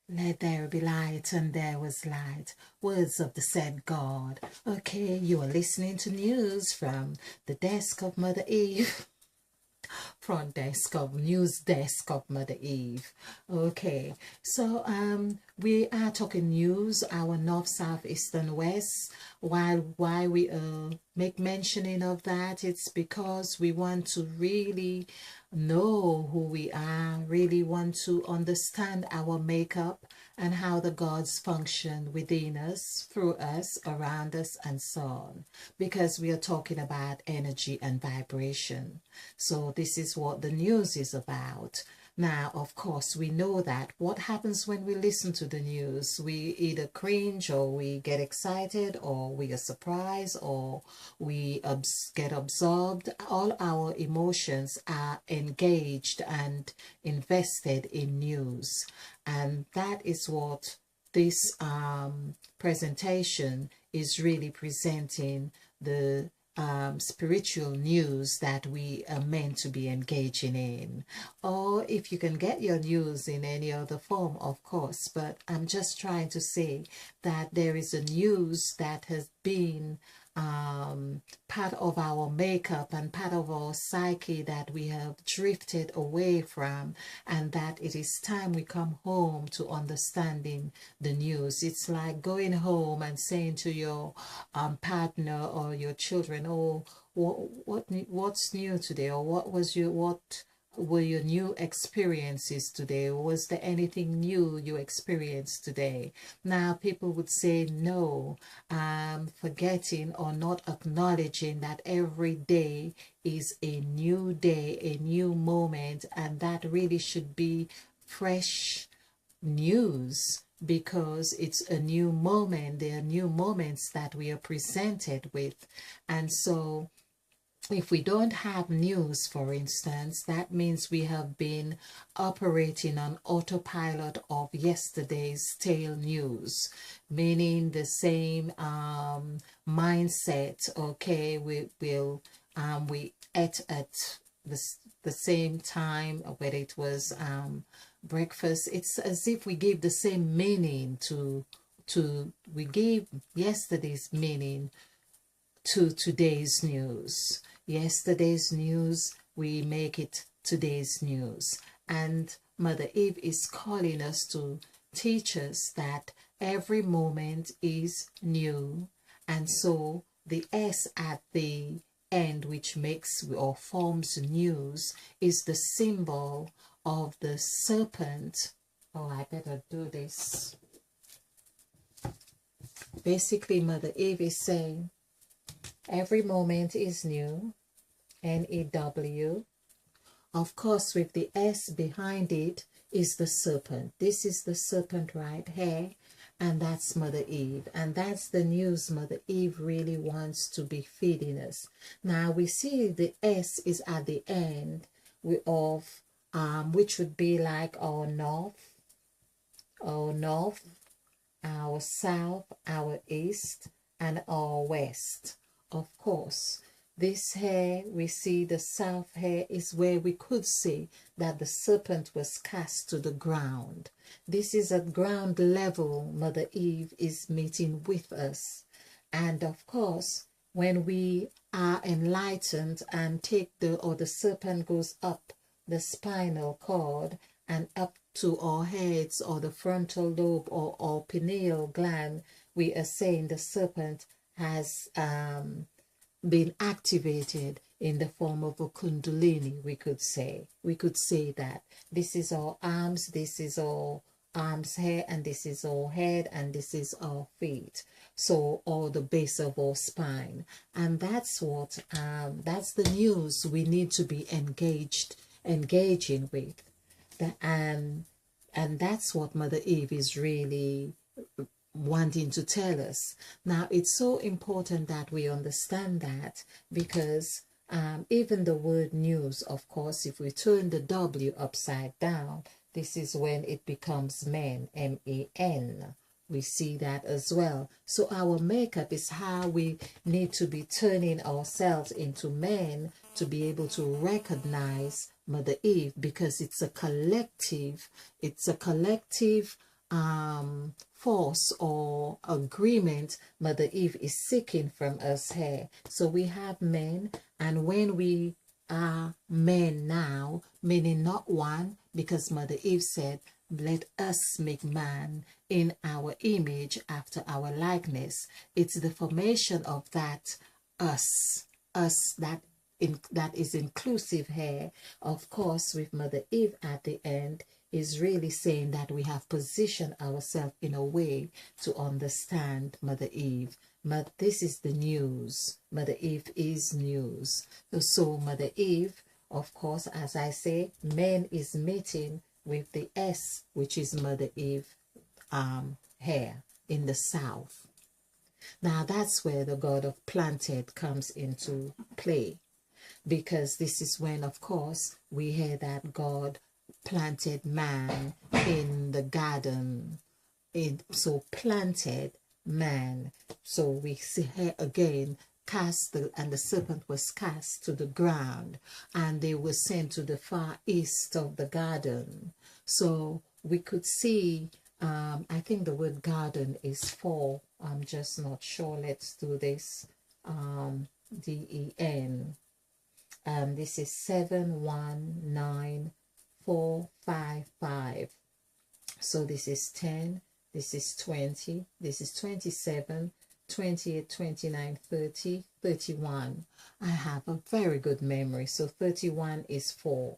Let there be light, and there was light. Words of the said God. Okay, you are listening to news from the desk of Mother Eve. Front desk of news desk of Mother Eve. Okay, so we are talking news, our north, south, east, and west. Why we make mentioning of that? It's because we want to really know who we are, really want to understand our makeup and how the gods function within us, through us, around us, and so on. Because we are talking about energy and vibration. So this is what the news is about. Now, of course, we know that what happens when we listen to the news, we either cringe or we get excited or we are surprised or we get absorbed. All our emotions are engaged and invested in news. And that is what this presentation is really presenting, the spiritual news that we are meant to be engaging in. Or if you can get your news in any other form, of course, but I'm just trying to say that there is a news that has been part of our makeup and part of our psyche that we have drifted away from, and that it is time we come home to understanding the news. It's like going home and saying to your partner or your children, oh, what's new today, or what were your new experiences today? Was there anything new you experienced today? Now, people would say no, forgetting or not acknowledging that every day is a new day, a new moment, and that really should be fresh news because it's a new moment. There are new moments that we are presented with. And so if we don't have news, for instance, that means we have been operating on autopilot of yesterday's stale news, meaning the same mindset. Okay, we ate at the same time, whether it was breakfast. It's as if we gave the same meaning we gave yesterday's meaning to today's news. Yesterday's news, we make it today's news. And Mother Eve is calling us to teach us that every moment is new. And so the S at the end, which makes or forms news, is the symbol of the serpent. Oh, I better do this. Basically, Mother Eve is saying, every moment is new, N-E-W. Of course, with the S behind it is the serpent. This is the serpent right here, and that's Mother Eve. And that's the news Mother Eve really wants to be feeding us. Now, we see the S is at the end of, which would be like our north, our south, our east, and our west. Of course, this here, we see the south here is where we could see that the serpent was cast to the ground. This is at ground level Mother Eve is meeting with us. And of course, when we are enlightened and the serpent goes up the spinal cord and up to our heads or the frontal lobe or our pineal gland, we are saying the serpent has been activated in the form of a kundalini, we could say. We could say that this is our arms, this is our arms here, and this is our head, and this is our feet. So, or the base of our spine. And that's what, that's the news we need to be engaging with. And that's what Mother Eve is really wanting to tell us. Now, it's so important that we understand that, because even the word news, of course, if we turn the W upside down, this is when it becomes men, M-A-N. We see that as well. So our makeup is how we need to be turning ourselves into men to be able to recognize Mother Eve, because it's a collective force or agreement Mother Eve is seeking from us here. So we have men, and when we are men now, meaning not one, because Mother Eve said, let us make man in our image after our likeness. It's the formation of that us that is inclusive here. Of course, with Mother Eve at the end is really saying that we have positioned ourselves in a way to understand Mother Eve. But this is the news. Mother Eve is news. So Mother Eve, of course, as I say, man is meeting with the S, which is Mother Eve here in the south. Now that's where the God of planted comes into play, because this is when, of course, we hear that God planted man in the garden. So planted man. So we see here again, and the serpent was cast to the ground, and they were sent to the far east of the garden. So we could see, I think the word garden is 4. I'm just not sure. Let's do this. DEN. This is 719455. So this is 10, this is 20, this is 27, 28, 29, 30, 31. I have a very good memory. So 31 is 4.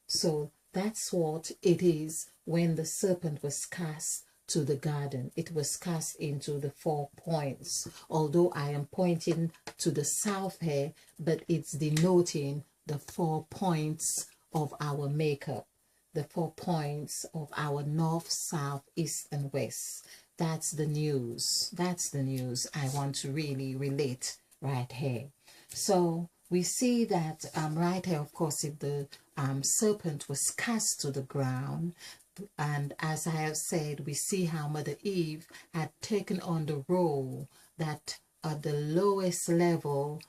So that's what it is when the serpent was cast to the garden. It was cast into the 4 points. Although I am pointing to the south here, but it's denoting the 4 points of our makeup. The 4 points of our north, south, east, and west. That's the news. That's the news I want to really relate right here. So we see that right here, of course, if the serpent was cast to the ground, and as I have said, we see how Mother Eve had taken on the role that at the lowest level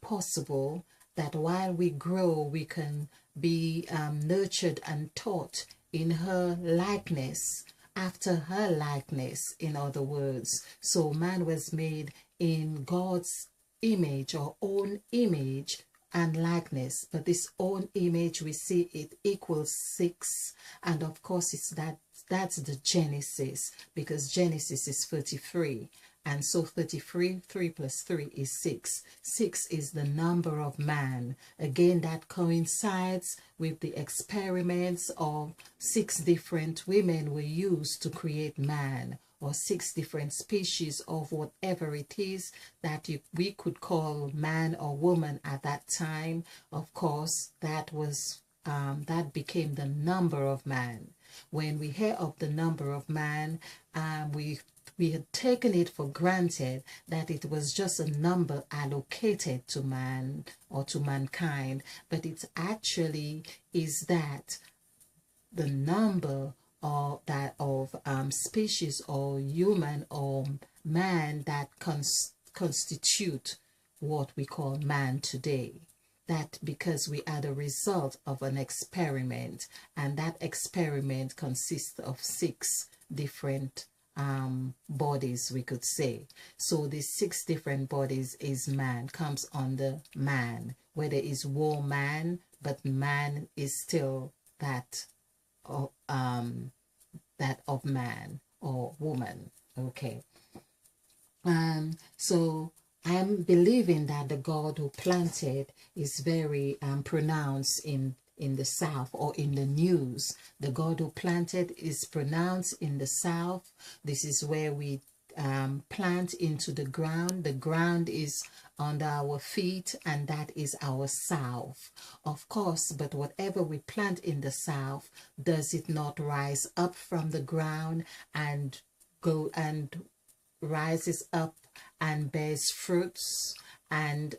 possible, that while we grow, we can be nurtured and taught in her likeness, after her likeness, in other words. So man was made in God's image, or own image and likeness, but this own image, we see it equals 6, and of course it's that's the Genesis, because Genesis is 33, and so 33, 3 plus 3 is 6. 6 is the number of man. Again, that coincides with the experiments of 6 different women were used to create man, or 6 different species of whatever it is that we could call man or woman at that time. Of course, that was that became the number of man. When we hear of the number of man, we had taken it for granted that it was just a number allocated to man or to mankind, but it actually is that the number of species or human or man that constitute what we call man today. That because we are the result of an experiment, and that experiment consists of 6 different bodies, we could say. So these 6 different bodies is man, comes under man, where there is woman, but man is still that of man or woman. Okay. So I'm believing that the God who planted is very pronounced in the south, or in the news. The God who planted is pronounced in the south. This is where we plant into the ground. The ground is under our feet, and that is our south, of course. But whatever we plant in the south, does it not rise up from the ground and go and rises up and bears fruits, and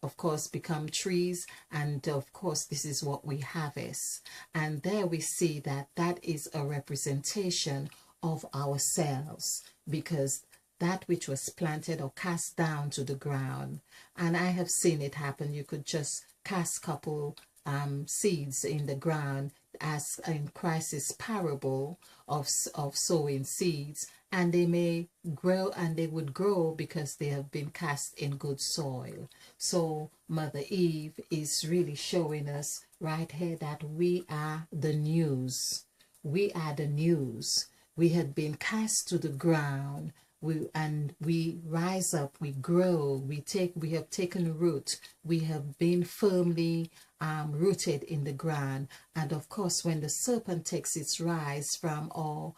of course become trees, and of course this is what we harvest. And there we see that is a representation of ourselves, because that which was planted or cast down to the ground, and I have seen it happen. You could just cast couple seeds in the ground, as in Christ's parable of sowing seeds, and they may grow, and they would grow because they have been cast in good soil. So Mother Eve is really showing us right here that we are the news. We are the news. We had been cast to the ground, we rise up, we grow, we have taken root, we have been firmly rooted in the ground. And of course, when the serpent takes its rise from our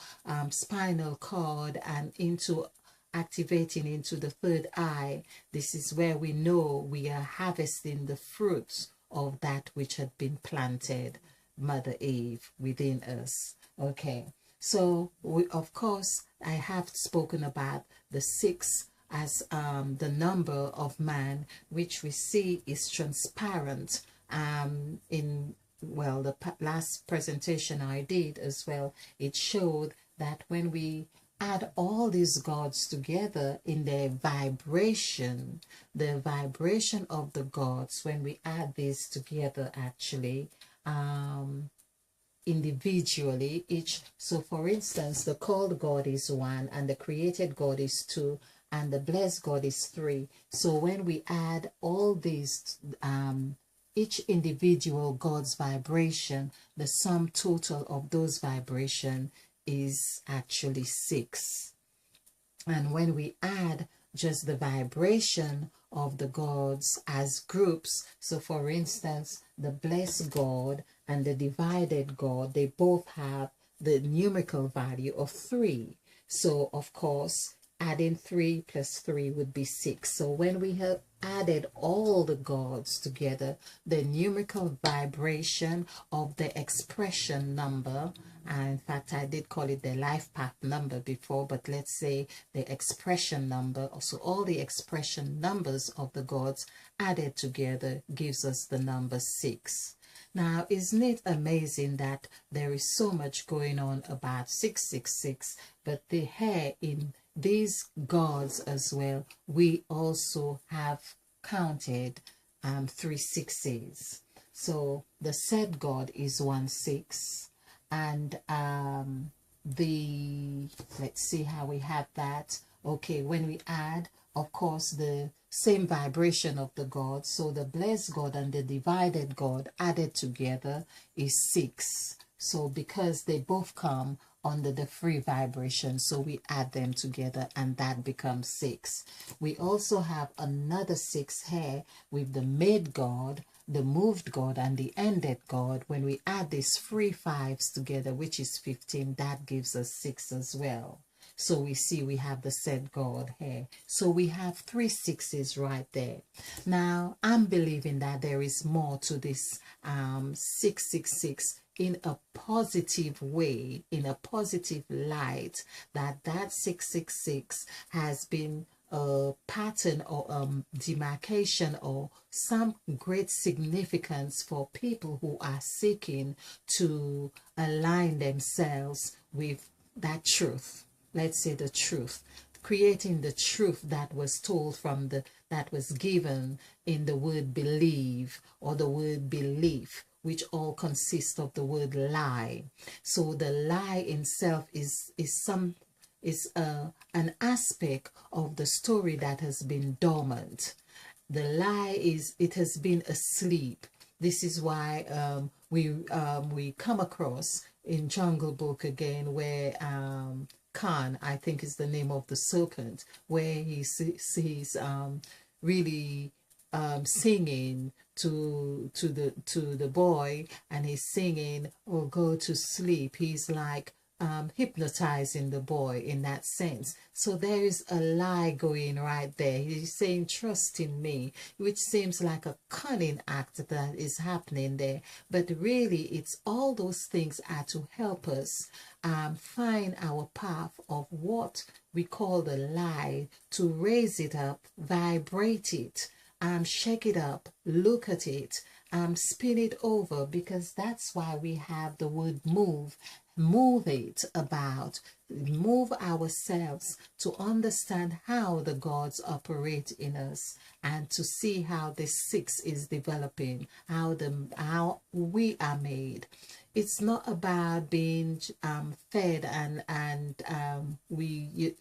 spinal cord and into activating into the third eye, this is where we know we are harvesting the fruits of that which had been planted, Mother Eve, within us. Okay, so of course, I have spoken about the 6 as the number of man, which we see is transparent in, well, the last presentation I did as well. It showed that when we add all these gods together in their vibration, the vibration of the gods, when we add these together actually, individually each, so for instance, the called God is 1 and the created God is 2 and the blessed God is 3. So when we add all these, each individual God's vibration, the sum total of those vibration is actually 6. And when we add just the vibration of the gods as groups, so for instance, the blessed God and the divided God, they both have the numerical value of 3. So of course, adding 3 plus 3 would be 6. So when we have added all the gods together, the numerical vibration of the expression number, and in fact I did call it the life path number before, but let's say the expression number, also all the expression numbers of the gods added together gives us the number 6. Now, isn't it amazing that there is so much going on about 666, but the hair in these gods as well, we also have counted 3 6s. So the said God is 1 6, and let's see how we have that. Okay, when we add, of course, the same vibration of the God, so the blessed God and the divided God added together is 6. So because they both come under the free vibration, so we add them together and that becomes 6. We also have another 6 here with the made God, the moved God and the ended God. When we add these free 5s together, which is 15, that gives us 6 as well. So we see we have the said God here. So we have 3 6s right there. Now, I'm believing that there is more to this 666 in a positive way, in a positive light, that 666 has been a pattern or demarcation or some great significance for people who are seeking to align themselves with that truth. Let's say the truth, creating the truth that was told from that was given in the word believe or the word belief, which all consist of the word lie. So the lie itself is an aspect of the story that has been dormant. The lie is, it has been asleep. This is why we come across in Jungle Book again, where Khan, I think is the name of the serpent, where he sees really singing to the boy, and he's singing, "Oh, go to sleep." He's like hypnotizing the boy in that sense. So there is a lie going right there. He's saying, "Trust in me," which seems like a cunning act that is happening there. But really, it's all those things are to help us find our path of what we call the lie, to raise it up, vibrate it, shake it up, look at it, spin it over, because that's why we have the word move move ourselves to understand how the gods operate in us, and to see how this six is developing, how we are made. It's not about being fed and we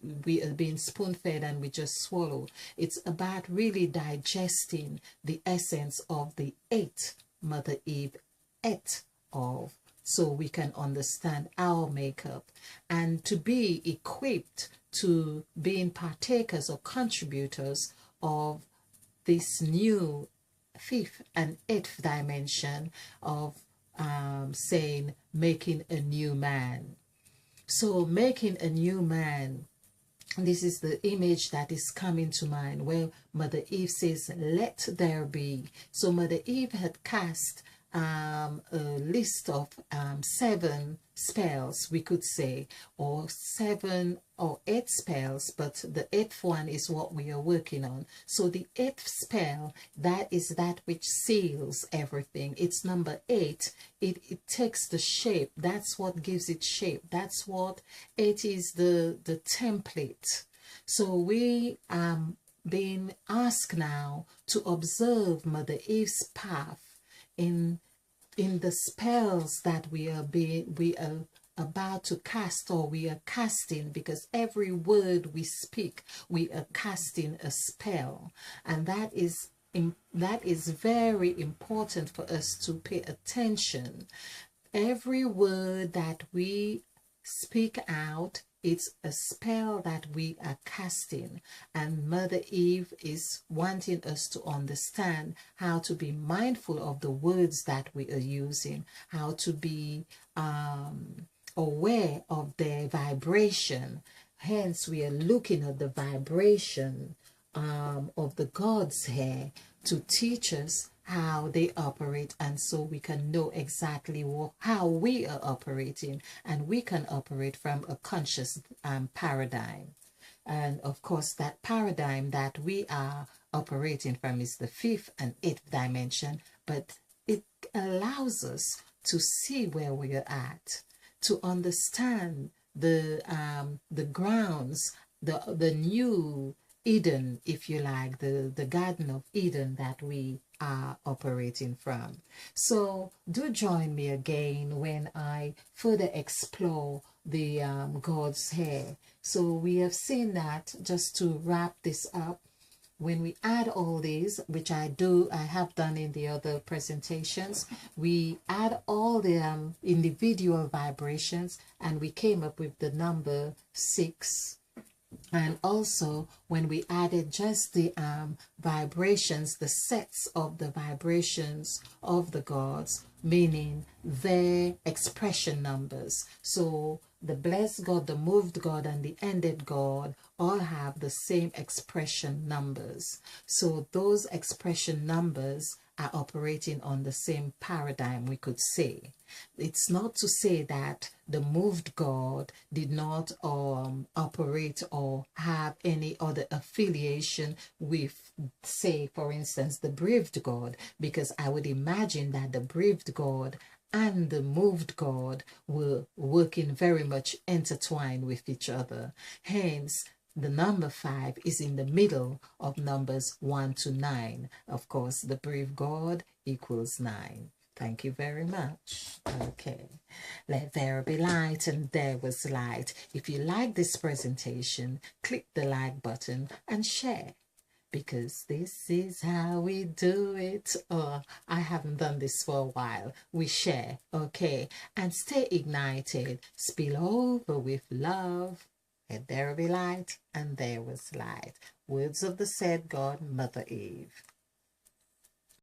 are being spoon fed and we just swallow. It's about really digesting the essence of the eight Mother Eve ate of, so we can understand our makeup and to be equipped to being partakers or contributors of this new fifth and eighth dimension of saying making a new man. So making a new man, this is the image that is coming to mind, where Mother Eve says, let there be. So Mother Eve had cast a list of 7 spells, we could say, or 7 or 8 spells, but the 8th one is what we are working on. So the 8th spell, that is that which seals everything. It's number 8. It takes the shape. That's what gives it shape. That's what it is, the template. So we being asked now to observe Mother Eve's path in the spells that we are about to cast, or we are casting, because every word we speak, we are casting a spell, and that is very important for us to pay attention. Every word that we speak out, it's a spell that we are casting, and Mother Eve is wanting us to understand how to be mindful of the words that we are using, how to be aware of their vibration. Hence, we are looking at the vibration of the gods here to teach us how they operate, and so we can know exactly how we are operating, and we can operate from a conscious paradigm. And of course, that paradigm that we are operating from is the 5th and 8th dimension, but it allows us to see where we are at, to understand the grounds, the new Eden, if you like, the Garden of Eden that we are operating from. So do join me again when I further explore the God's hair. So we have seen that, just to wrap this up, when we add all these, which I have done in the other presentations, we add all the individual vibrations, and we came up with the number 6. And also, when we added just the vibrations, the sets of the vibrations of the gods, meaning their expression numbers. So the blessed God, the moved God, and the ended God all have the same expression numbers. So those expression numbers are operating on the same paradigm, we could say. It's not to say that the moved God did not operate or have any other affiliation with, say, for instance, the breathed God, because I would imagine that the breathed God and the moved God were working very much intertwined with each other. Hence, the number 5 is in the middle of numbers 1 to 9. Of course, the breathed God equals 9. Thank you very much. Okay. Let there be light, and there was light. If you like this presentation, click the like button and share, because this is how we do it. Oh, I haven't done this for a while. We share, okay? And stay ignited. Spill over with love. Let there be light, and there was light. Words of the said God, Mother Eve.